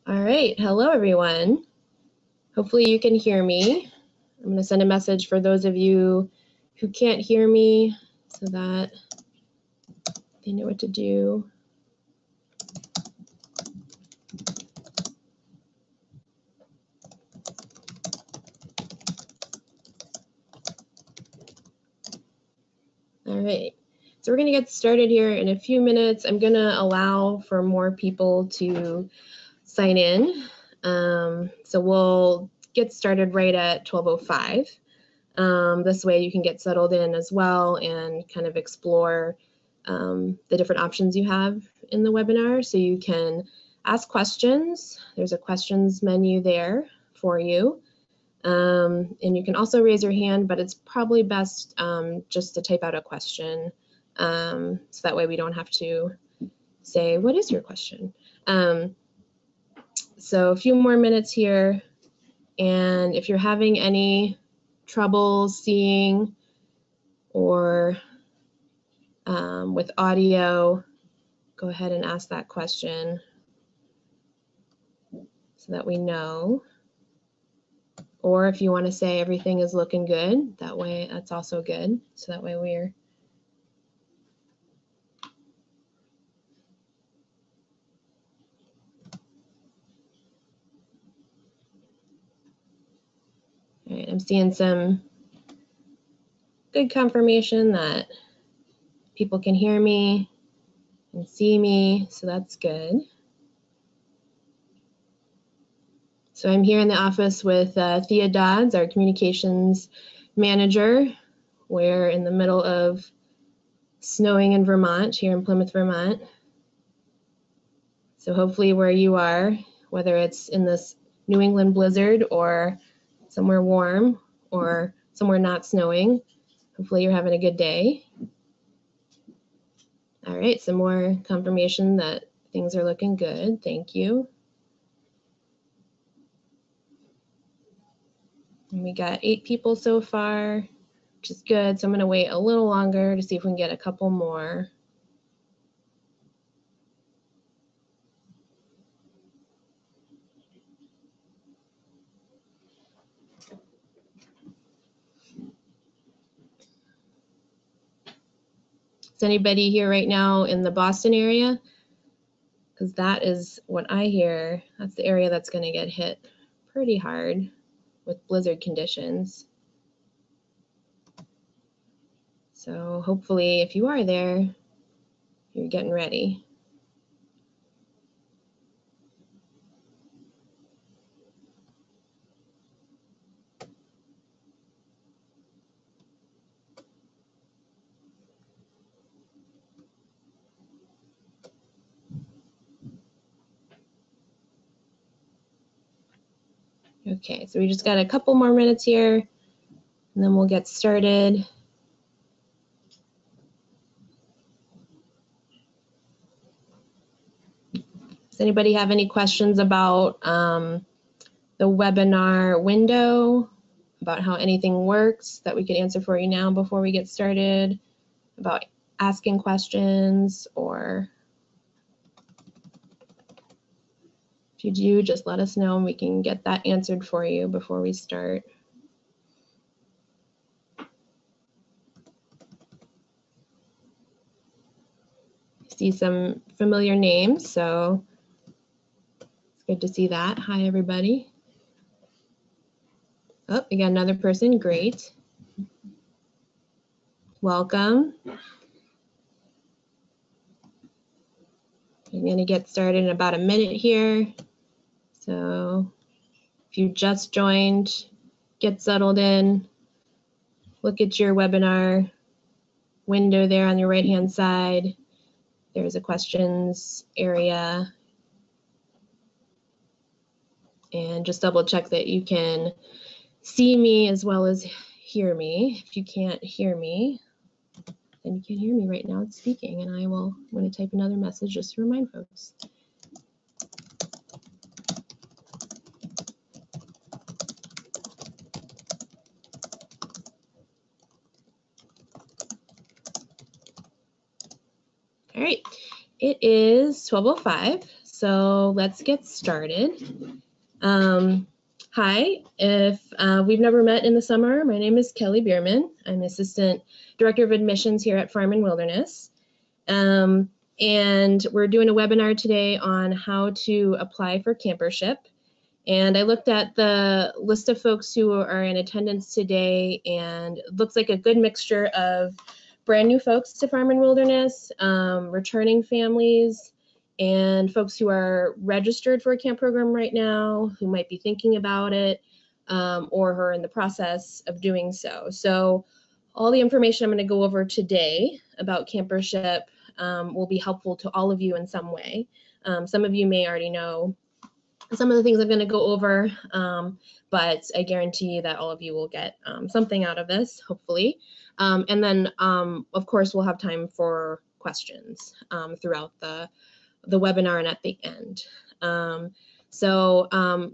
All right, hello everyone. Hopefully you can hear me. I'm going to send a message for those of you who can't hear me so that they know what to do. All right, so we're going to get started here in a few minutes. I'm going to allow for more people to sign in. So we'll get started right at 12:05. This way you can get settled in as well and kind of explore the different options you have in the webinar. So you can ask questions. There's a questions menu there for you. And you can also raise your hand, but it's probably best just to type out a question. So that way we don't have to say, what is your question? So a few more minutes here. And if you're having any trouble seeing or with audio, go ahead and ask that question so that we know. Or if you want to say everything is looking good, that way that's also good. So that way we're all right. I'm seeing some good confirmation that people can hear me and see me, so that's good. So I'm here in the office with Thea Dodds, our communications manager. We're in the middle of snowing in Vermont, here in Plymouth, Vermont. So hopefully where you are, whether it's in this New England blizzard or somewhere warm or somewhere not snowing, hopefully you're having a good day. All right, some more confirmation that things are looking good. Thank you. And we got 8 people so far, which is good. So I'm going to wait a little longer to see if we can get a couple more. Is anybody here right now in the Boston area? Because that is what I hear. That's the area that's going to get hit pretty hard with blizzard conditions. So hopefully if you are there, you're getting ready. Okay, so we just got a couple more minutes here and then we'll get started. Does anybody have any questions about the webinar window, about how anything works that we could answer for you now before we get started, about asking questions, or if you do, just let us know and we can get that answered for you before we start. I see some familiar names, so it's good to see that. Hi, everybody. Oh, we got another person. Great. Welcome. I'm going to get started in about a minute here. So if you just joined, get settled in, look at your webinar window there on your right-hand side. There's a questions area. And just double check that you can see me as well as hear me. If you can't hear me, then you can hear me right now. It's speaking, and I'm going to type another message just to remind folks. All right, it is 12:05, so let's get started. Hi, if we've never met in the summer, my name is Kelly Beerman. I'm Assistant Director of Admissions here at Farm and Wilderness. And we're doing a webinar today on how to apply for Campership. And I looked at the list of folks who are in attendance today, and it looks like a good mixture of brand new folks to Farm and Wilderness, returning families, and folks who are registered for a camp program right now, who might be thinking about it, or who are in the process of doing so. So all the information I'm going to go over today about Campership will be helpful to all of you in some way. Some of you may already know some of the things I'm going to go over, but I guarantee that all of you will get something out of this, hopefully. And then, of course, we'll have time for questions throughout the webinar and at the end. So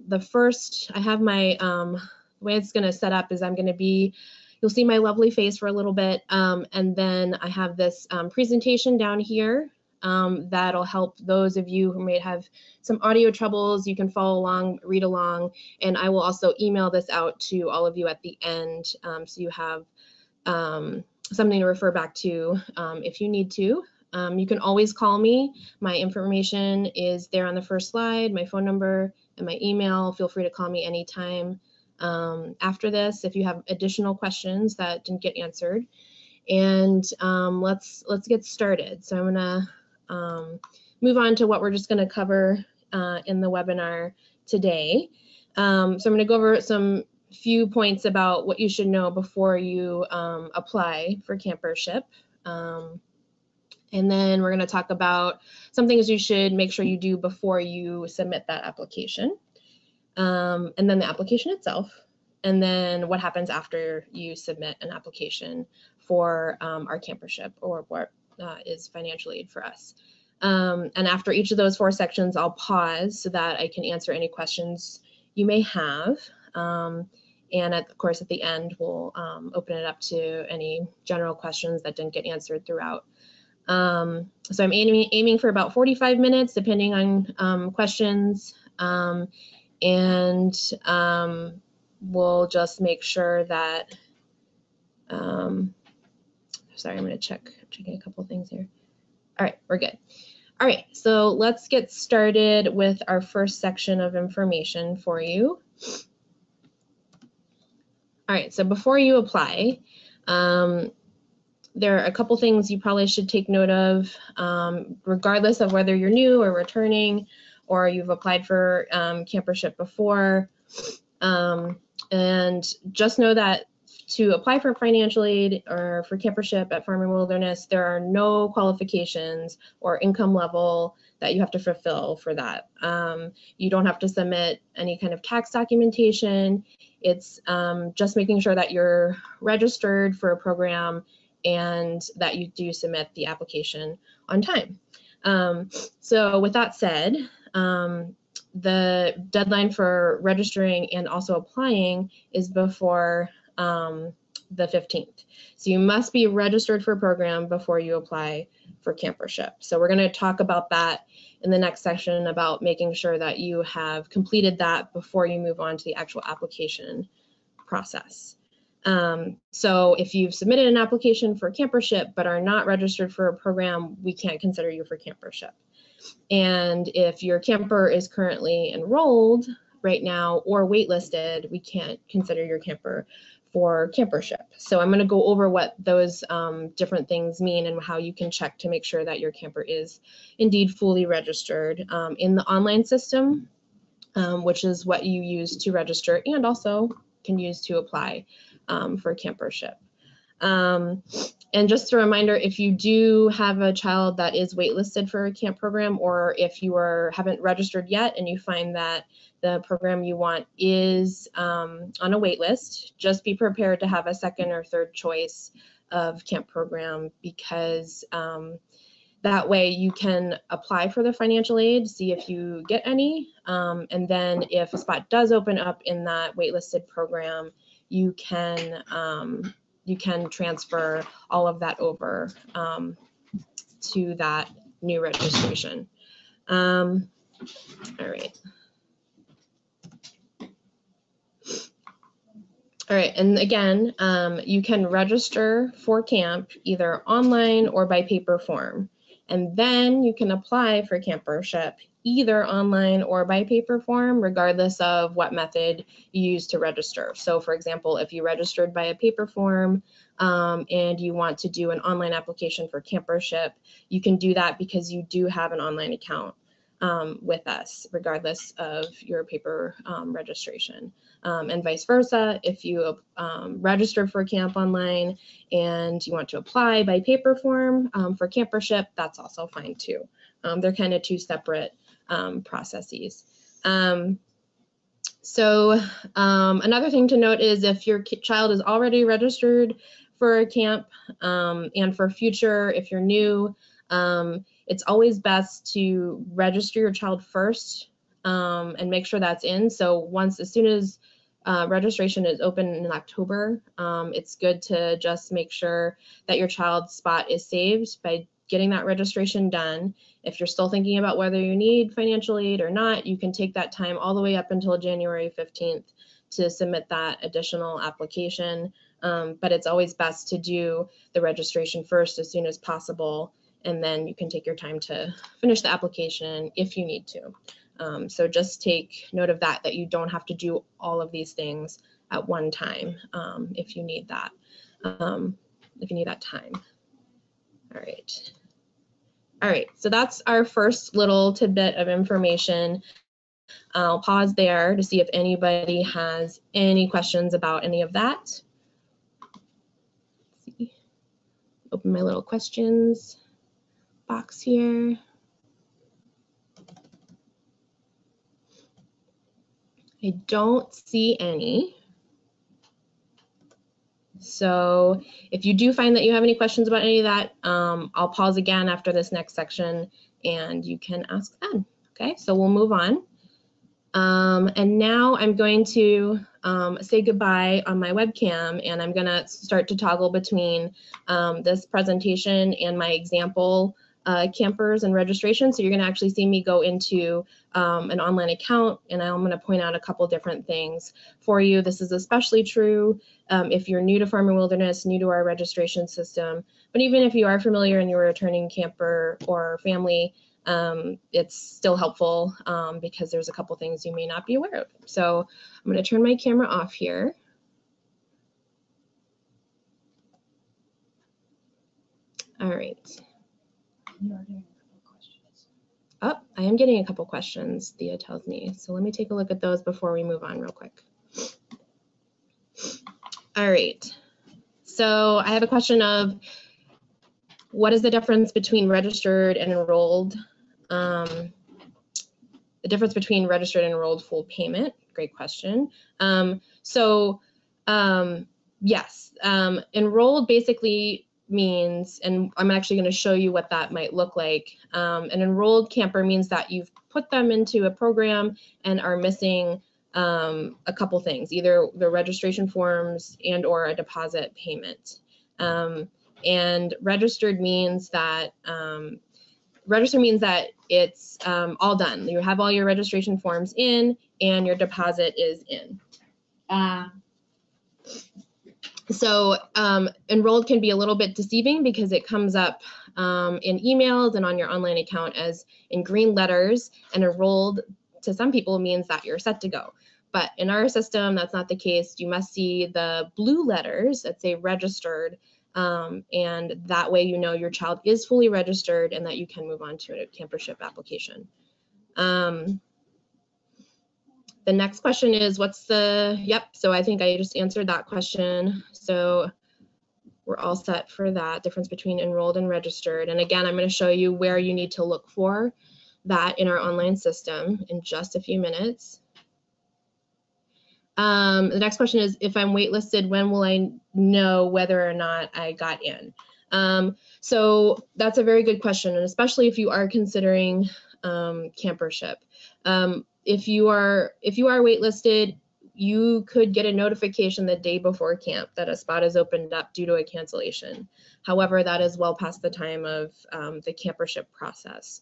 the first, I have my, the way it's going to set up is I'm going to be, you'll see my lovely face for a little bit, and then I have this presentation down here that'll help those of you who may have some audio troubles. You can follow along, read along, and I will also email this out to all of you at the end, so you have something to refer back to if you need to. You can always call me. My information is there on the first slide, my phone number and my email. Feel free to call me anytime after this if you have additional questions that didn't get answered. And let's get started. So I'm gonna move on to what we're just gonna cover in the webinar today. So I'm gonna go over some few points about what you should know before you apply for Campership. And then we're going to talk about some things you should make sure you do before you submit that application. And then the application itself. And then what happens after you submit an application for our Campership, or what is financial aid for us. And after each of those 4 sections, I'll pause so that I can answer any questions you may have. And of course, at the end, we'll open it up to any general questions that didn't get answered throughout. So I'm aiming for about 45 minutes, depending on questions, and we'll just make sure that, sorry, I'm going to checking a couple things here. All right, we're good. All right, so let's get started with our first section of information for you. All right, so before you apply, there are a couple things you probably should take note of, regardless of whether you're new or returning, or you've applied for Campership before. And just know that to apply for financial aid or for Campership at Farm and Wilderness, there are no qualifications or income level that you have to fulfill for that. You don't have to submit any kind of tax documentation. It's just making sure that you're registered for a program and that you do submit the application on time. So with that said, the deadline for registering and also applying is before the 15th. So you must be registered for a program before you apply for Campership. So we're going to talk about that in the next section, about making sure that you have completed that before you move on to the actual application process. So if you've submitted an application for Campership but are not registered for a program, we can't consider you for Campership. And if your camper is currently enrolled right now or waitlisted, we can't consider your camper for Campership. So I'm going to go over what those different things mean and how you can check to make sure that your camper is indeed fully registered in the online system, which is what you use to register and also can use to apply for Campership. And just a reminder, if you do have a child that is waitlisted for a camp program, or if you haven't registered yet and you find that the program you want is on a wait list, just be prepared to have a second or third choice of camp program, because that way you can apply for the financial aid, see if you get any, and then if a spot does open up in that waitlisted program, you can transfer all of that over to that new registration. All right. All right, and again, you can register for camp either online or by paper form. And then you can apply for Campership either online or by paper form, regardless of what method you use to register. So for example, if you registered by a paper form and you want to do an online application for Campership, you can do that because you do have an online account with us, regardless of your paper registration. And vice versa, if you register for camp online and you want to apply by paper form for Campership, that's also fine too. They're kind of two separate processes. So another thing to note is if your child is already registered for a camp and for future, if you're new, it's always best to register your child first and make sure that's in. So as soon as registration is open in October, it's good to just make sure that your child's spot is saved by getting that registration done. If you're still thinking about whether you need financial aid or not, you can take that time all the way up until January 15th to submit that additional application. But it's always best to do the registration first as soon as possible, and then you can take your time to finish the application if you need to. So just take note of that you don't have to do all of these things at one time if you need that, time. All right, so that's our first little tidbit of information. I'll pause there to see if anybody has any questions about any of that. Let's see. Open my little questions box here. I don't see any. So if you do find that you have any questions about any of that, I'll pause again after this next section and you can ask then. Okay, so we'll move on. And now I'm going to say goodbye on my webcam, and I'm gonna start to toggle between this presentation and my example campers and registration. So you're gonna actually see me go into an online account, and I'm gonna point out a couple different things for you. This is especially true if you're new to Farm and Wilderness, new to our registration system, but even if you are familiar and you're a returning camper or family, it's still helpful because there's a couple things you may not be aware of. So I'm going to turn my camera off here. All right. Oh, I am getting a couple questions, Thea tells me. So let me take a look at those before we move on real quick. All right. So I have a question of what is the difference between registered and enrolled? The difference between registered and enrolled full payment, great question. Yes, enrolled basically means, and I'm actually going to show you what that might look like. An enrolled camper means that you've put them into a program and are missing a couple things, either the registration forms and or a deposit payment. And registered means that it's all done. You have all your registration forms in and your deposit is in. So enrolled can be a little bit deceiving because it comes up in emails and on your online account as in green letters, and enrolled to some people means that you're set to go. But in our system, that's not the case. You must see the blue letters that say registered, and that way you know your child is fully registered and that you can move on to a Campership application. The next question is so I think I just answered that question. So we're all set for that, difference between enrolled and registered. And again, I'm going to show you where you need to look for that in our online system in just a few minutes. The next question is, if I'm waitlisted, when will I know whether or not I got in? So that's a very good question, and especially if you are considering Campership. If you are waitlisted, you could get a notification the day before camp that a spot is opened up due to a cancellation. However, that is well past the time of the campership process,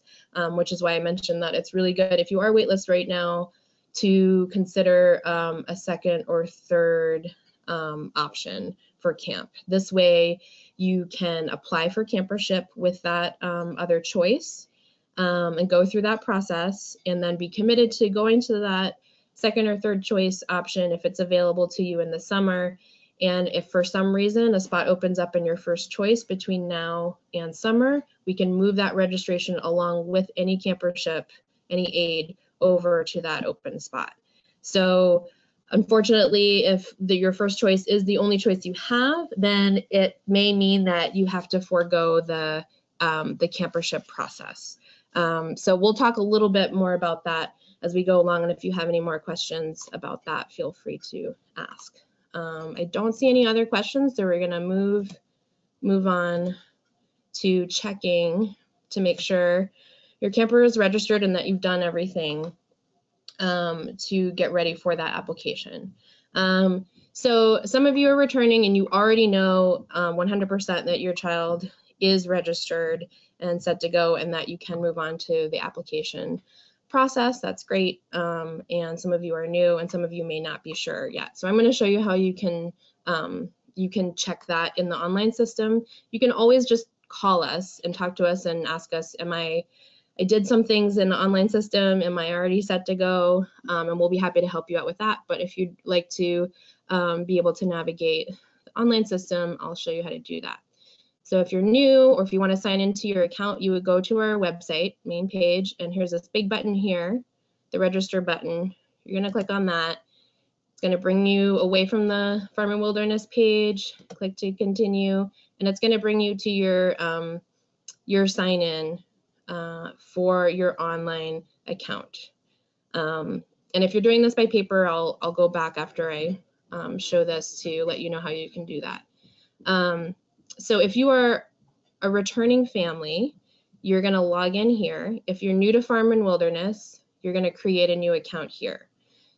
which is why I mentioned that it's really good if you are waitlist right now to consider a second or third option for camp. This way you can apply for campership with that other choice and go through that process and then be committed to going to that second or third choice option if it's available to you in the summer. And if for some reason a spot opens up in your first choice between now and summer, we can move that registration along with any campership, any aid over to that open spot. So unfortunately, if your first choice is the only choice you have, then it may mean that you have to forego the campership process. So we'll talk a little bit more about that as we go along, and if you have any more questions about that, feel free to ask. I don't see any other questions, so we're gonna move on to checking to make sure your camper is registered and that you've done everything to get ready for that application. So some of you are returning and you already know 100% that your child is registered and set to go and that you can move on to the application process. That's great. And some of you are new and some of you may not be sure yet. So I'm going to show you how you can check that in the online system. You can always just call us and talk to us and ask us, I did some things in the online system, am I already set to go? And we'll be happy to help you out with that. But if you'd like to be able to navigate the online system, I'll show you how to do that. So if you're new or if you want to sign into your account, you would go to our website, main page, and here's this big button here, the register button. You're going to click on that. It's going to bring you away from the Farm and Wilderness page. Click to continue, and it's going to bring you to your sign in for your online account. And if you're doing this by paper, I'll go back after I show this to let you know how you can do that. So if you are a returning family, you're going to log in here. If you're new to Farm and Wilderness, you're going to create a new account here.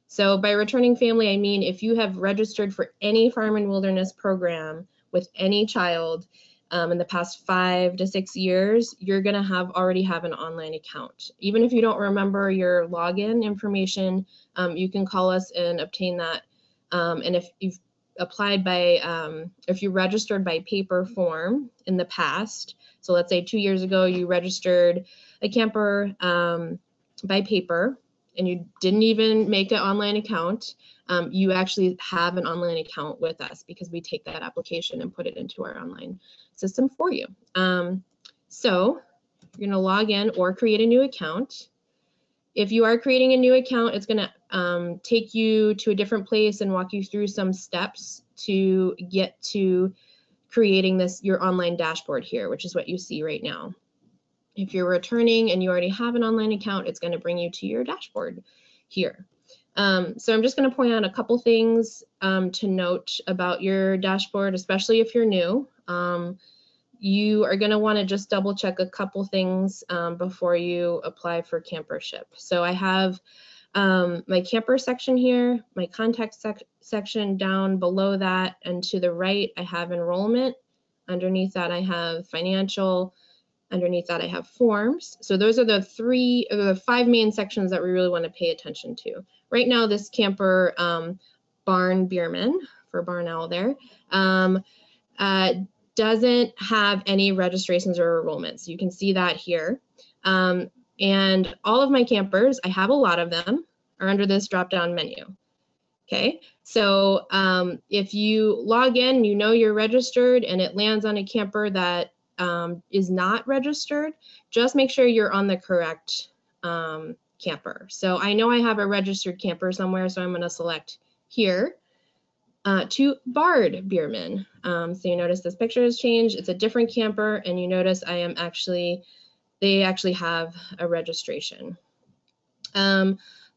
So by returning family, I mean if you have registered for any Farm and Wilderness program with any child in the past 5 to 6 years, you're going to already have an online account. Even if you don't remember your login information, you can call us and obtain that. And if you've applied by, if you registered by paper form in the past, so let's say 2 years ago you registered a camper by paper and you didn't even make an online account, you actually have an online account with us because we take that application and put it into our online system for you. So you're going to log in or create a new account. If you are creating a new account, it's going to take you to a different place and walk you through some steps to get to creating your online dashboard here, which is what you see right now. If you're returning and you already have an online account, it's going to bring you to your dashboard here. So I'm just going to point out a couple things to note about your dashboard, especially if you're new. You are going to want to just double check a couple things before you apply for Campership. So I have my camper section here, my contact section down below that, and to the right I have enrollment. Underneath that I have financial. Underneath that I have forms. So those are the 5 main sections that we really want to pay attention to. Right now this camper barn Beerman, for barn owl there, doesn't have any registrations or enrollments. You can see that here. And all of my campers, I have a lot of them, are under this drop-down menu. Okay, so if you log in, you know you're registered and it lands on a camper that is not registered, just make sure you're on the correct camper. So I know I have a registered camper somewhere, so I'm going to select here. To barred Beerman. So you notice this picture has changed. It's a different camper, and you notice they actually have a registration.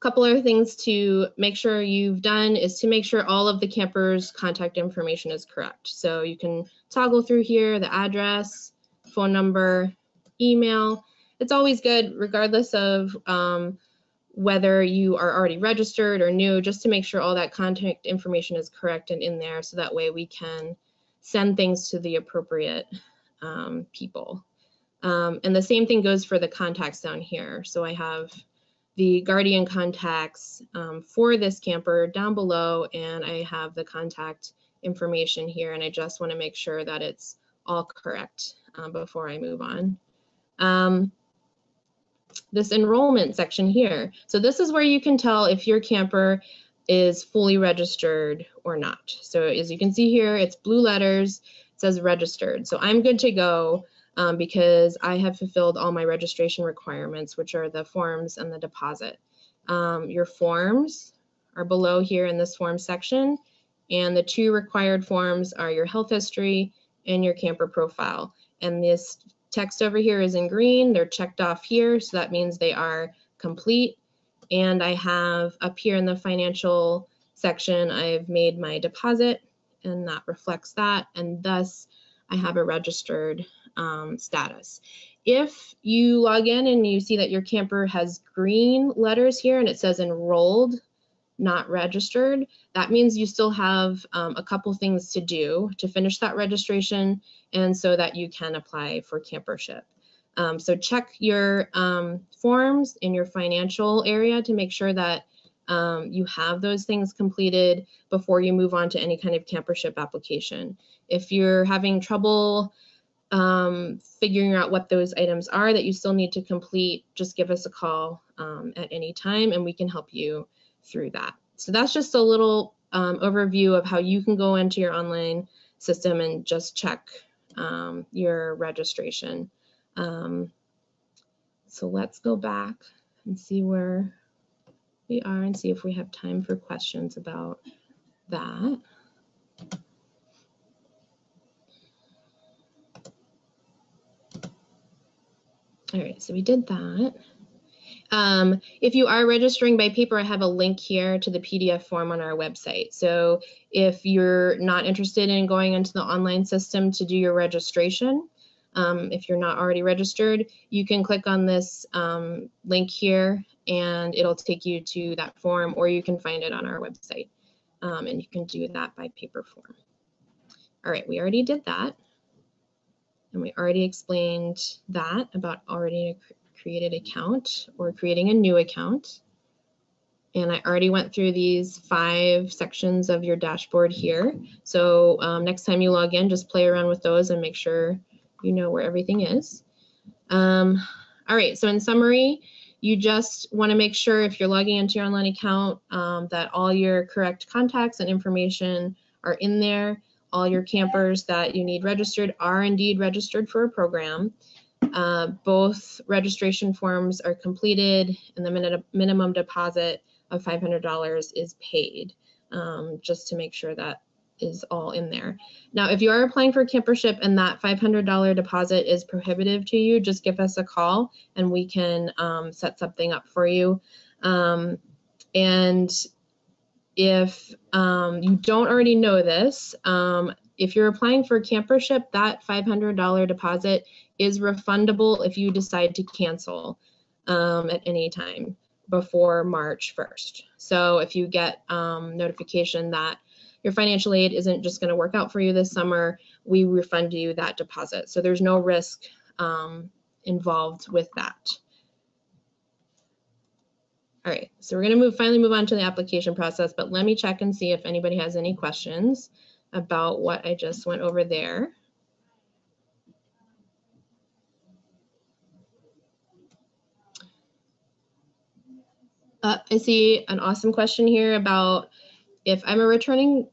Couple other things to make sure you've done is to make sure all of the campers' contact information is correct. So you can toggle through here, the address, phone number, email. It's always good, regardless of whether you are already registered or new, just to make sure all that contact information is correct and in there, so that way we can send things to the appropriate people. And the same thing goes for the contacts down here. So I have the guardian contacts for this camper down below, and I have the contact information here, and I just want to make sure that it's all correct before I move on. This enrollment section here. So this is where you can tell if your camper is fully registered or not. So as you can see here, it's blue letters, it says registered. So I'm good to go because I have fulfilled all my registration requirements, which are the forms and the deposit. Your forms are below here in this form section, and the 2 required forms are your health history and your camper profile. And this text over here is in green. They're checked off here, so that means they are complete. And I have up here in the financial section, I've made my deposit, and that reflects that, and thus I have a registered status. If you log in and you see that your camper has green letters here and it says enrolled, not registered, that means you still have a couple things to do to finish that registration and so that you can apply for Campership. So check your forms in your financial area to make sure that you have those things completed before you move on to any kind of Campership application. If you're having trouble figuring out what those items are that you still need to complete, just give us a call at any time and we can help you through that. So that's just a little overview of how you can go into your online system and just check your registration. So let's go back and see where we are and see if we have time for questions about that. All right, so we did that. If you are registering by paper, I have a link here to the PDF form on our website. So if you're not interested in going into the online system to do your registration, if you're not already registered, you can click on this link here and it'll take you to that form, or you can find it on our website and you can do that by paper form. All right, we already did that. And we already explained that about already created account or creating a new account. And I already went through these 5 sections of your dashboard here. So next time you log in, just play around with those and make sure you know where everything is. All right, so in summary, you just want to make sure if you're logging into your online account that all your correct contacts and information are in there. All your campers that you need registered are indeed registered for a program. Both registration forms are completed and the minimum deposit of $500 is paid, just to make sure that is all in there. Now, if you are applying for Campership and that $500 deposit is prohibitive to you, just give us a call and we can set something up for you. And if you don't already know this, if you're applying for Campership, that $500 deposit is refundable if you decide to cancel at any time before March 1st. So if you get notification that your financial aid isn't just going to work out for you this summer, we refund you that deposit. So there's no risk involved with that. All right, so we're going to finally move on to the application process, but let me check and see if anybody has any questions about what I just went over there. I see an awesome question here about if I'm a returning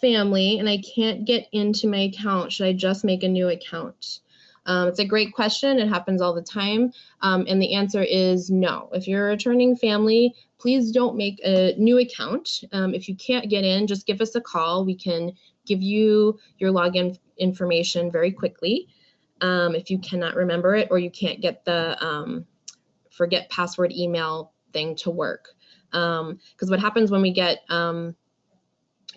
family and I can't get into my account, should I just make a new account? It's a great question. It happens all the time. And the answer is no. If you're a returning family, please don't make a new account. If you can't get in, just give us a call. We can give you your login information very quickly if you cannot remember it or you can't get the forget password email thing to work. Because what happens when we get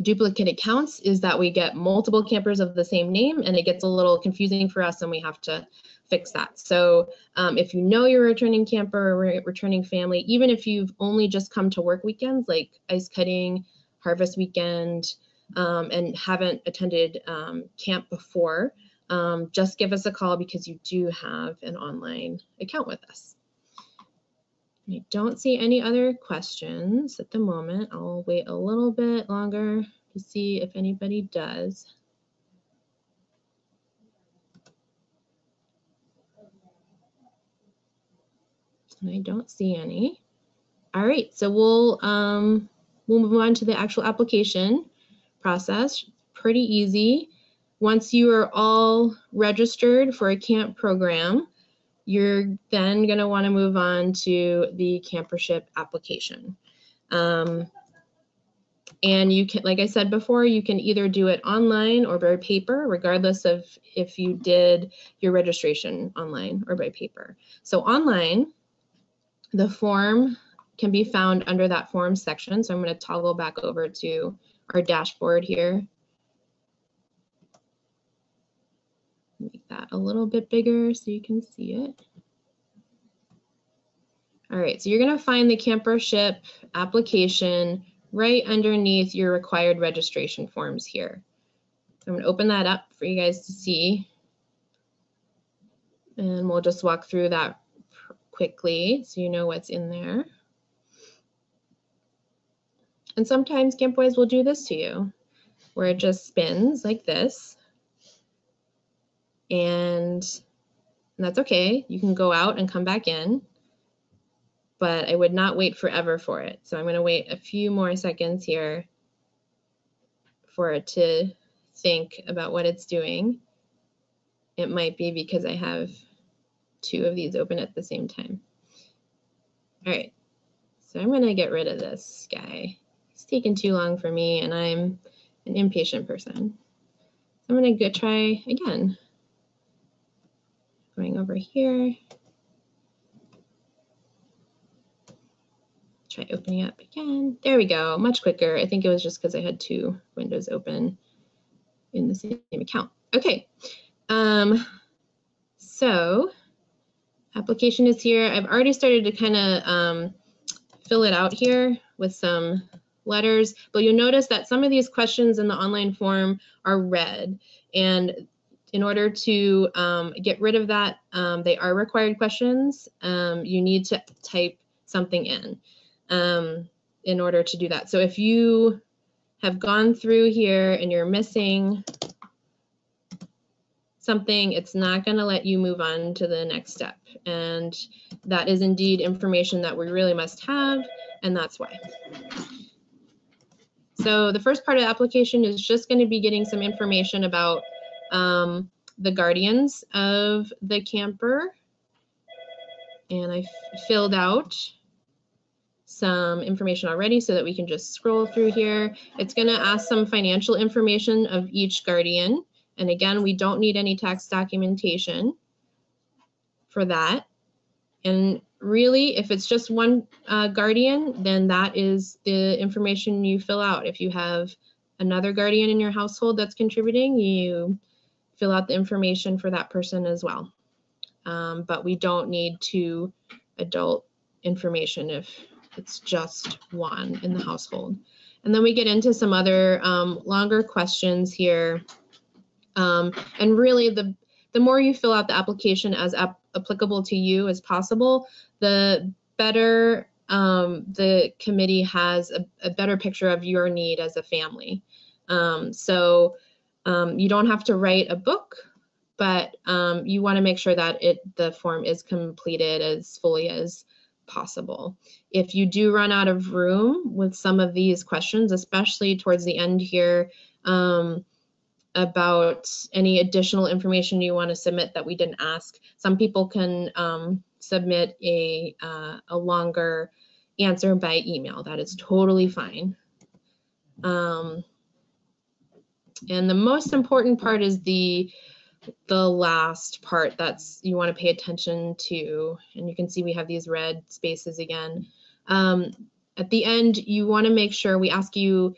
duplicate accounts is that we get multiple campers of the same name, and it gets a little confusing for us, and we have to fix that. So if you know you're a returning camper or returning family, even if you've only just come to work weekends like ice cutting, harvest weekend, and haven't attended camp before, just give us a call because you do have an online account with us. I don't see any other questions at the moment. I'll wait a little bit longer to see if anybody does. And I don't see any. All right, so we'll move on to the actual application process. Pretty easy. Once you are all registered for a camp program, you're then going to want to move on to the Campership application. And you can, like I said before, you can either do it online or by paper, regardless of if you did your registration online or by paper. So online, the form can be found under that form section. So I'm going to toggle back over to our dashboard here. Make that a little bit bigger so you can see it. All right, so you're going to find the Campership application right underneath your required registration forms here. I'm going to open that up for you guys to see. And we'll just walk through that quickly so you know what's in there. And sometimes Camp Boys will do this to you, where it just spins like this. And that's okay. You can go out and come back in, but I would not wait forever for it. So I'm going to wait a few more seconds here for it to think about what it's doing. It might be because I have two of these open at the same time. All right, so I'm going to get rid of this guy. It's taking too long for me, and I'm an impatient person. I'm going to go try again. Going over here. Try opening up again. There we go, much quicker. I think it was just because I had two windows open in the same account. Okay, so application is here. I've already started to kind of fill it out here with some letters, but you'll notice that some of these questions in the online form are red. And in order to get rid of that, they are required questions. You need to type something in order to do that. So if you have gone through here and you're missing something, it's not going to let you move on to the next step. And that is indeed information that we really must have, and that's why. So the first part of the application is just going to be getting some information about the guardians of the camper. And I filled out some information already so that we can just scroll through here. It's going to ask some financial information of each guardian. And again, we don't need any tax documentation for that. And really, if it's just one guardian, then that is the information you fill out. If you have another guardian in your household that's contributing, you fill out the information for that person as well. But we don't need two adult information if it's just one in the household. And then we get into some other longer questions here. And really, the more you fill out the application as applicable to you as possible, the better the committee has a better picture of your need as a family. So you don't have to write a book, but you want to make sure that the form is completed as fully as possible. If you do run out of room with some of these questions, especially towards the end here, about any additional information you want to submit that we didn't ask, some people can submit a longer answer by email. That is totally fine. And the most important part is the last part that's you want to pay attention to. And you can see we have these red spaces again. At the end, you want to make sure we ask you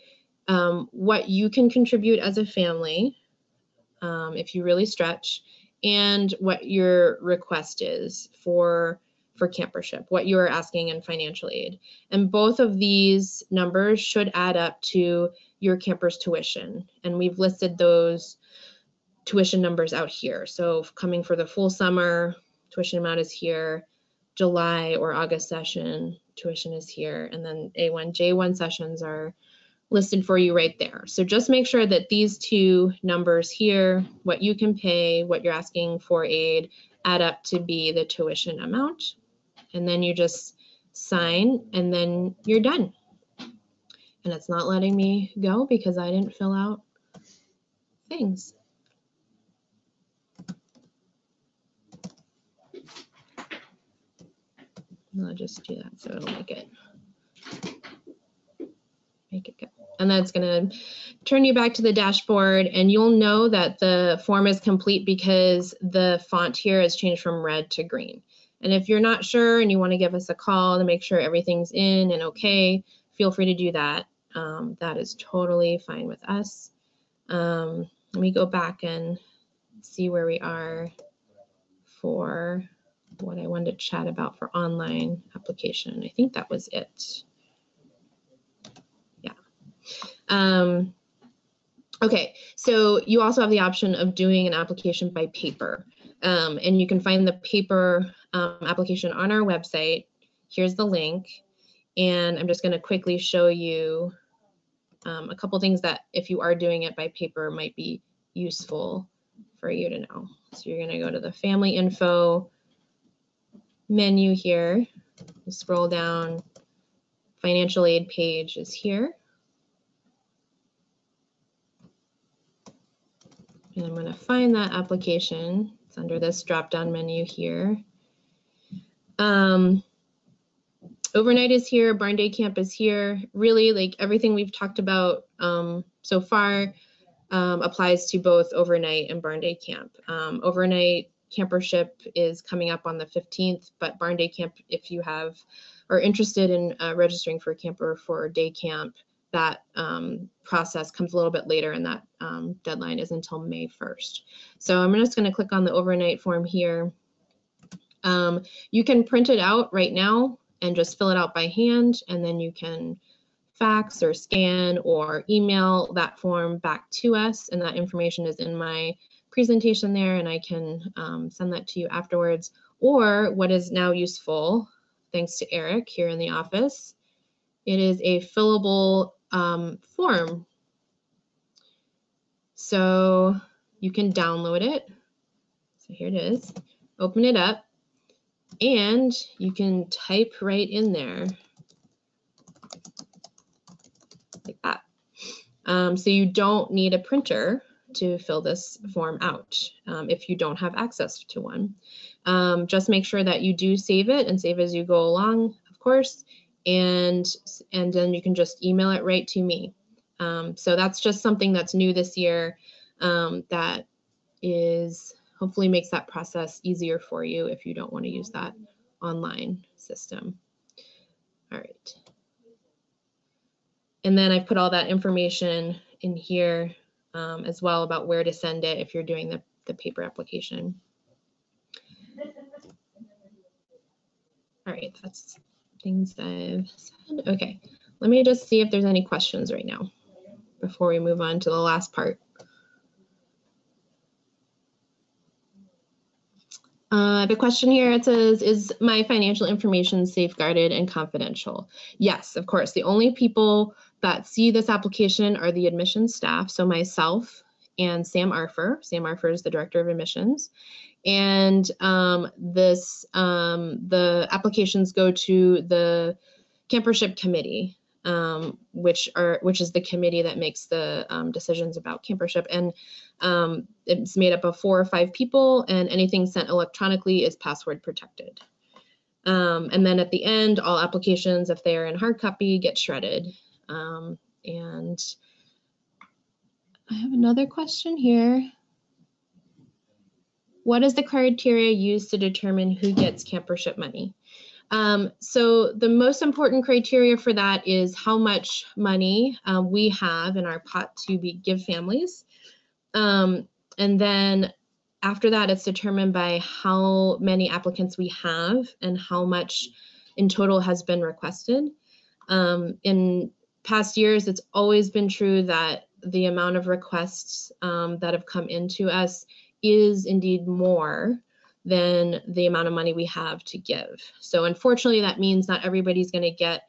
what you can contribute as a family, if you really stretch, and what your request is for Campership, what you are asking in financial aid. And both of these numbers should add up to your camper's tuition. And we've listed those tuition numbers out here. So coming for the full summer, tuition amount is here. July or August session, tuition is here. And then A1, J1 sessions are listed for you right there. So just make sure that these two numbers here, what you can pay, what you're asking for aid, add up to be the tuition amount. And then you just sign and then you're done. And it's not letting me go because I didn't fill out things. I'll just do that so it'll make it go. And that's going to turn you back to the dashboard, and you'll know that the form is complete because the font here has changed from red to green. And if you're not sure and you want to give us a call to make sure everything's in and okay, feel free to do that. That is totally fine with us. Let me go back and see where we are for what I wanted to chat about for online application. I think that was it. Yeah. Okay, so you also have the option of doing an application by paper. And you can find the paper application on our website. Here's the link. And I'm just going to quickly show you a couple things that if you are doing it by paper might be useful for you to know. So you're going to go to the family info menu here. You scroll down, financial aid page is here. And I'm going to find that application. It's under this drop-down menu here. Overnight is here, barn day camp is here. Really, like everything we've talked about so far applies to both overnight and barn day camp. Overnight campership is coming up on the 15th, but barn day camp, if you are interested in registering for a camper for day camp, that process comes a little bit later, and that deadline is until May 1st. So I'm just going to click on the overnight form here. You can print it out right now and just fill it out by hand, and then you can fax or scan or email that form back to us, and that information is in my presentation there, and I can send that to you afterwards. Or what is now useful, thanks to Eric here in the office, it is a fillable form. So you can download it. So here it is. Open it up, and you can type right in there like that. So you don't need a printer to fill this form out if you don't have access to one. Just make sure that you do save it and save as you go along, of course, and then you can just email it right to me. So that's just something that's new this year that is hopefully makes that process easier for you if you don't want to use that online system. All right. And then I've put all that information in here as well about where to send it if you're doing the paper application. All right, that's things I've said. Okay, let me just see if there's any questions right now before we move on to the last part. The question here, it says, is my financial information safeguarded and confidential? Yes, of course. The only people that see this application are the admissions staff, so myself and Sam Arfer. Sam Arfer is the director of admissions. And the applications go to the Campership committee, which is the committee that makes the decisions about Campership. And it's made up of 4 or 5 people, and anything sent electronically is password protected. And then at the end, all applications, if they are in hard copy, get shredded. And I have another question here. What is the criteria used to determine who gets Campership money? So the most important criteria for that is how much money we have in our pot to give families. And then after that, it's determined by how many applicants we have and how much in total has been requested. In past years, it's always been true that the amount of requests that have come into us is indeed more than the amount of money we have to give. So unfortunately, that means not everybody's going to get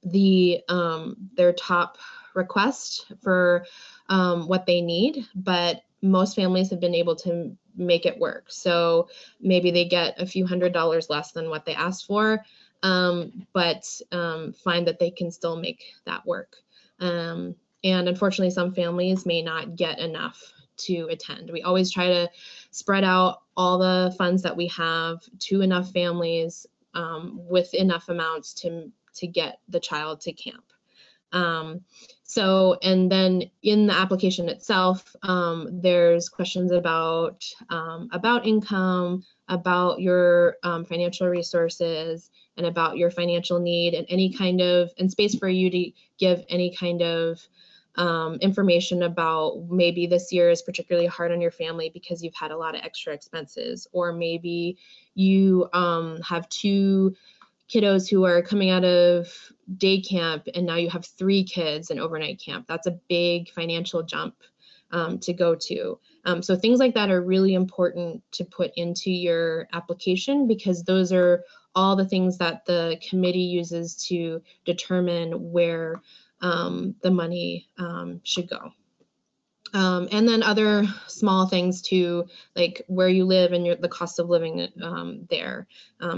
their top request for what they need, but most families have been able to make it work. So maybe they get a few $100s less than what they asked for, but find that they can still make that work. And unfortunately, some families may not get enough to attend. We always try to spread out all the funds that we have to enough families with enough amounts to get the child to camp. And then in the application itself, there's questions about income, about your financial resources, and about your financial need, and any kind of, and space for you to give any kind of information about maybe this year is particularly hard on your family because you've had a lot of extra expenses, or maybe you have 2 kiddos who are coming out of day camp and now you have 3 kids in overnight camp. That's a big financial jump to go to. So things like that are really important to put into your application, because those are all the things that the committee uses to determine where the money should go. And then other small things too, like where you live and the cost of living there.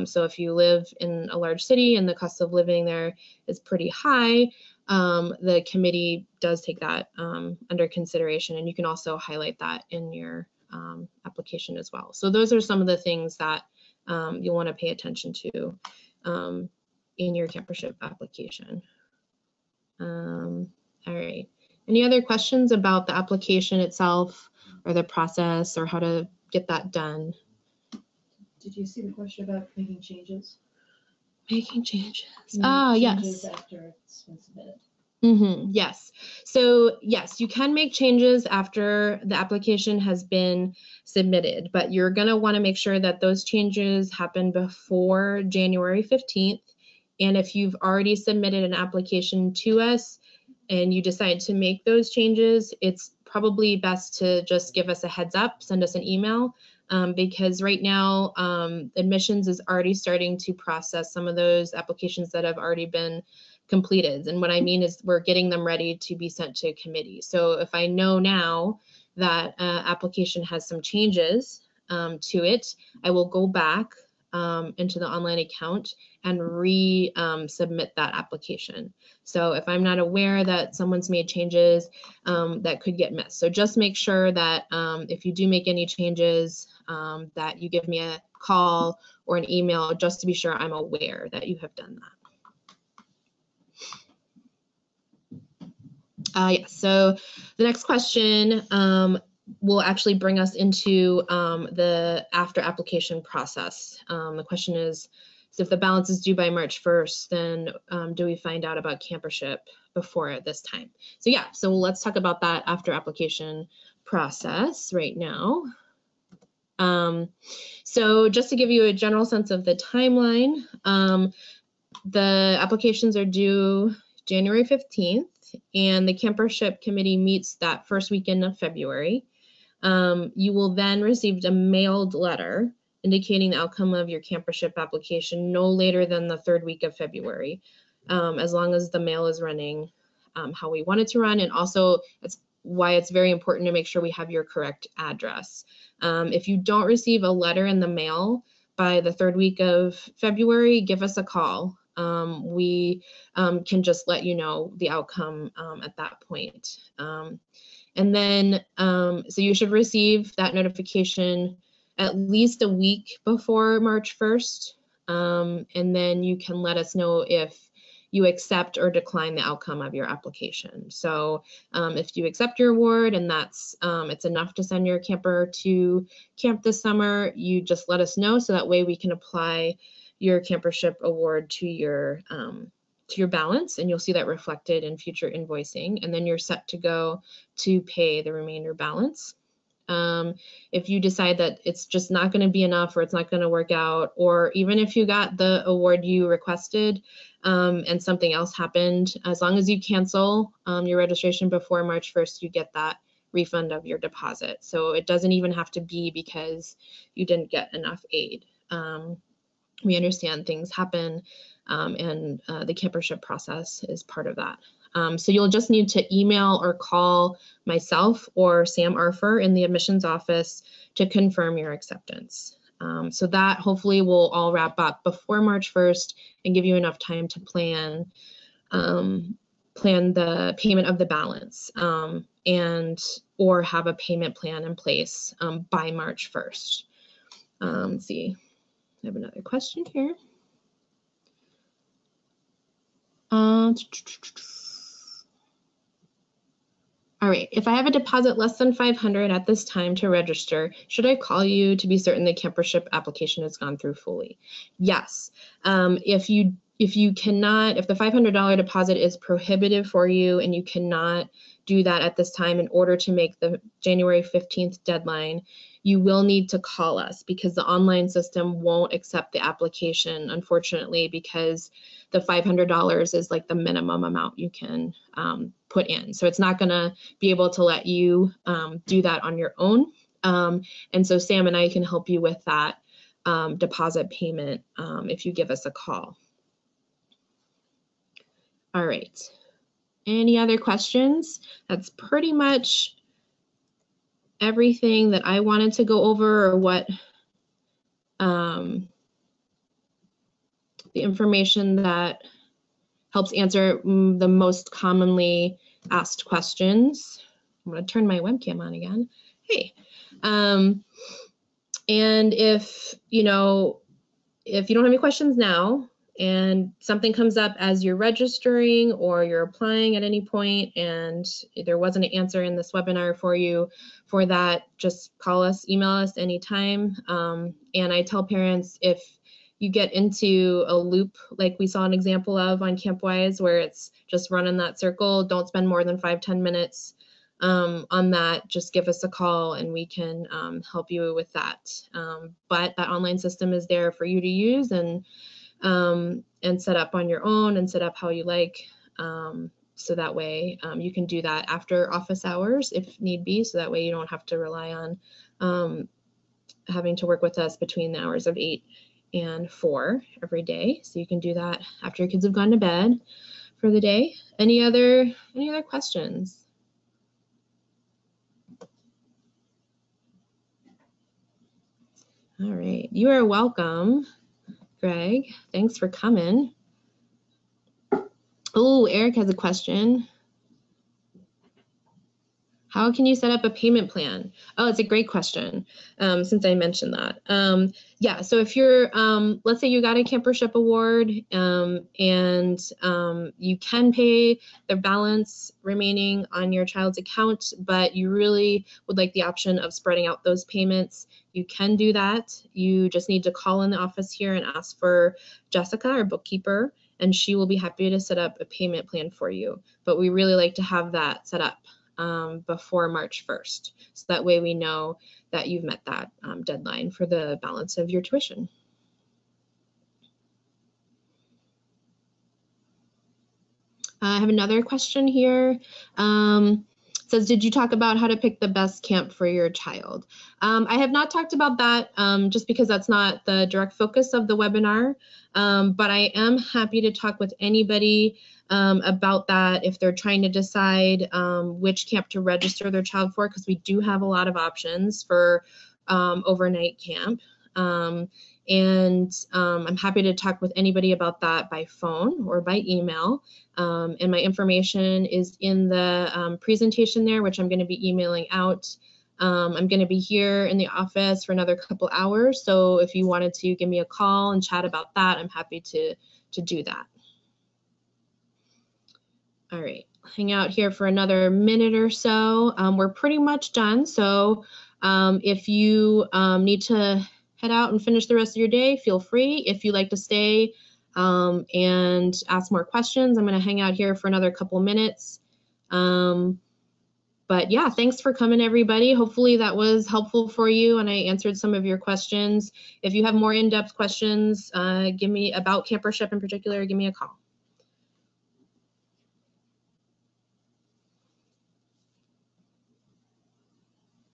So if you live in a large city and the cost of living there is pretty high, the committee does take that under consideration, and you can also highlight that in your application as well. So those are some of the things that you'll want to pay attention to in your Campership application. All right. Any other questions about the application itself or the process or how to get that done? Did you see the question about making changes? Making changes. Changes Yes. after it's been submitted. Yes. So yes, you can make changes after the application has been submitted, but you're going to want to make sure that those changes happen before January 15th. And if you've already submitted an application to us and you decide to make those changes, it's probably best to just give us a heads up, send us an email, because right now admissions is already starting to process some of those applications that have already been completed. And what I mean is we're getting them ready to be sent to committee. So if I know now that application has some changes to it, I will go back into the online account and resubmit that application. So if I'm not aware that someone's made changes, that could get missed. So just make sure that if you do make any changes, that you give me a call or an email just to be sure I'm aware that you have done that. Yeah, so the next question will actually bring us into the after application process. The question is, so if the balance is due by March 1st, then do we find out about Campership before this time? So yeah, so let's talk about that after application process right now. So just to give you a general sense of the timeline, the applications are due January 15th, and the Campership committee meets that first weekend of February. You will then receive a mailed letter indicating the outcome of your Campership application no later than the 3rd week of February, as long as the mail is running how we want it to run. And also, that's why it's very important to make sure we have your correct address. If you don't receive a letter in the mail by the 3rd week of February, give us a call. We can just let you know the outcome at that point. And then, so you should receive that notification at least a week before March 1st. And then you can let us know if you accept or decline the outcome of your application. So if you accept your award and that's it's enough to send your camper to camp this summer, you just let us know so that way we can apply your Campership award to your balance, and you'll see that reflected in future invoicing, and then you're set to go to pay the remainder balance. If you decide that it's just not going to be enough, or it's not going to work out, or even if you got the award you requested and something else happened, as long as you cancel your registration before March 1st, you get that refund of your deposit. So it doesn't even have to be because you didn't get enough aid. We understand things happen, and the Campership process is part of that. So you'll just need to email or call myself or Sam Arfer in the admissions office to confirm your acceptance. So that hopefully will all wrap up before March 1st and give you enough time to plan the payment of the balance or have a payment plan in place by March 1st. Let's see. I have another question here. All right, if I have a deposit less than $500 at this time to register, should I call you to be certain the Campership application has gone through fully? Yes. If the $500 deposit is prohibitive for you and you cannot do that at this time in order to make the January 15th deadline, you will need to call us, because the online system won't accept the application, unfortunately, because the $500 is like the minimum amount you can put in. So it's not going to be able to let you do that on your own. And so Sam and I can help you with that deposit payment if you give us a call. All right. Any other questions? That's pretty much everything that I wanted to go over, or what the information that helps answer the most commonly asked questions. I'm going to turn my webcam on again. Hey. And if you don't have any questions now, and something comes up as you're registering or you're applying at any point and there wasn't an answer in this webinar for you for that, just call us, email us anytime. And I tell parents, if you get into a loop like we saw an example of on CampWise, where it's just running that circle, don't spend more than 5-10 minutes on that. Just give us a call and we can help you with that. But that online system is there for you to use and set up on your own and set up how you like. So that way you can do that after office hours if need be. So that way you don't have to rely on having to work with us between the hours of 8 and 4 every day. So you can do that after your kids have gone to bed for the day. Any other questions? All right, you are welcome, Greg. Thanks for coming. Oh, Eric has a question. How can you set up a payment plan? Oh, it's a great question, since I mentioned that. Yeah, so if you're, let's say you got a Campership award and you can pay the balance remaining on your child's account, but you really would like the option of spreading out those payments, you can do that. You just need to call in the office here and ask for Jessica, our bookkeeper, and she will be happy to set up a payment plan for you. But we really like to have that set up before March 1st. So that way we know that you've met that deadline for the balance of your tuition. I have another question here. It says, did you talk about how to pick the best camp for your child? I have not talked about that just because that's not the direct focus of the webinar, but I am happy to talk with anybody about that if they're trying to decide which camp to register their child for, because we do have a lot of options for overnight camp. And I'm happy to talk with anybody about that by phone or by email. And my information is in the presentation there, which I'm going to be emailing out. I'm going to be here in the office for another couple hours. So if you wanted to give me a call and chat about that, I'm happy to do that. All right, hang out here for another minute or so. We're pretty much done. So if you need to head out and finish the rest of your day, feel free. If you like to stay and ask more questions, I'm going to hang out here for another couple minutes. But yeah, thanks for coming, everybody. Hopefully that was helpful for you and I answered some of your questions. If you have more in-depth questions, give me about Campership in particular, give me a call.